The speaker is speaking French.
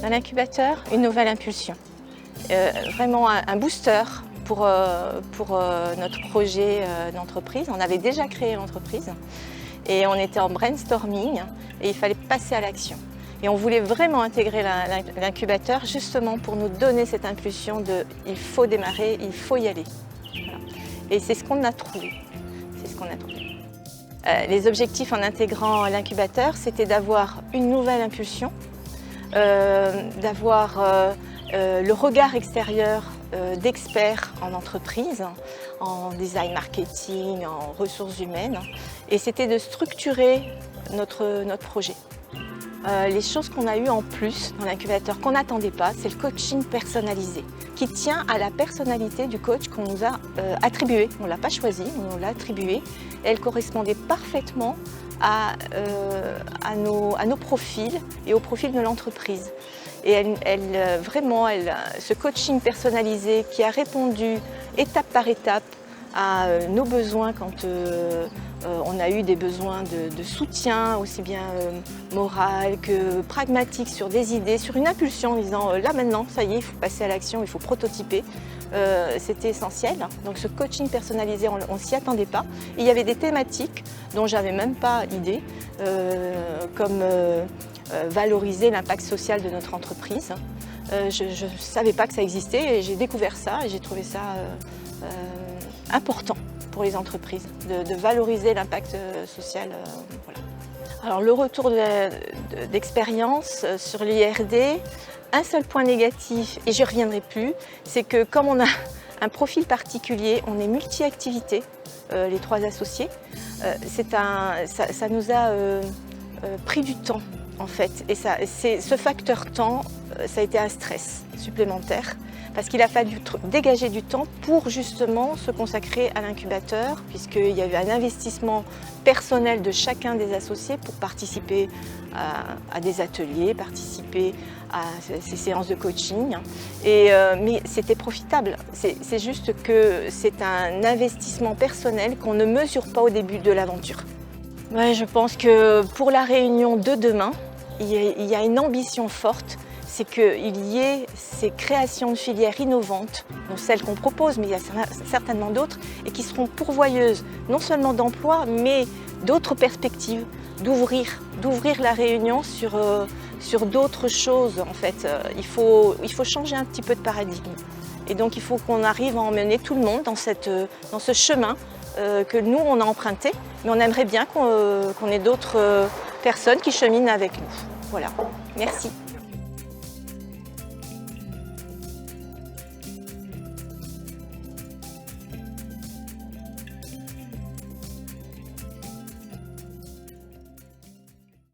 Dans l'incubateur, une nouvelle impulsion. Vraiment un booster pour notre projet d'entreprise. On avait déjà créé l'entreprise et on était en brainstorming et il fallait passer à l'action. Et on voulait vraiment intégrer l'incubateur justement pour nous donner cette impulsion de il faut démarrer, il faut y aller. Voilà. Et c'est ce qu'on a trouvé. Les objectifs en intégrant l'incubateur, c'était d'avoir une nouvelle impulsion, d'avoir le regard extérieur d'experts en entreprise, en design marketing, en ressources humaines. Et c'était de structurer notre projet. Les choses qu'on a eues en plus dans l'incubateur, qu'on n'attendait pas, c'est le coaching personnalisé, qui tient à la personnalité du coach qu'on nous a attribué. On ne l'a pas choisi, on nous l'a attribué. Elle correspondait parfaitement à nos profils et au profil de l'entreprise. Et ce coaching personnalisé qui a répondu étape par étape à nos besoins quand on a eu des besoins de soutien, aussi bien moral que pragmatique, sur des idées, sur une impulsion en disant là maintenant, ça y est, il faut passer à l'action, il faut prototyper. C'était essentiel. Donc ce coaching personnalisé, on ne s'y attendait pas. Et il y avait des thématiques dont j'avais même pas idée, comme valoriser l'impact social de notre entreprise. Je ne savais pas que ça existait et j'ai découvert ça et j'ai trouvé ça important pour les entreprises, de valoriser l'impact social. Voilà. Alors le retour d'expérience sur l'IRD, un seul point négatif, et j'y reviendrai plus, c'est que comme on a un profil particulier, on est multi-activités, les trois associés, ça nous a pris du temps en fait. Et ce facteur temps, ça a été un stress supplémentaire parce qu'il a fallu dégager du temps pour justement se consacrer à l'incubateur, puisqu'il y avait un investissement personnel de chacun des associés pour participer à des ateliers, participer à ces séances de coaching. Mais c'était profitable. C'est juste que c'est un investissement personnel qu'on ne mesure pas au début de l'aventure. Ouais, je pense que pour la réunion de demain, il y a une ambition forte, c'est qu'il y ait ces créations de filières innovantes, donc celles qu'on propose, mais il y a certainement d'autres, et qui seront pourvoyeuses non seulement d'emplois, mais d'autres perspectives, d'ouvrir la réunion sur d'autres choses. En fait, il faut changer un petit peu de paradigme. Et donc il faut qu'on arrive à emmener tout le monde dans ce chemin que nous on a emprunté, mais on aimerait bien qu'on ait d'autres personnes qui cheminent avec nous. Voilà, merci.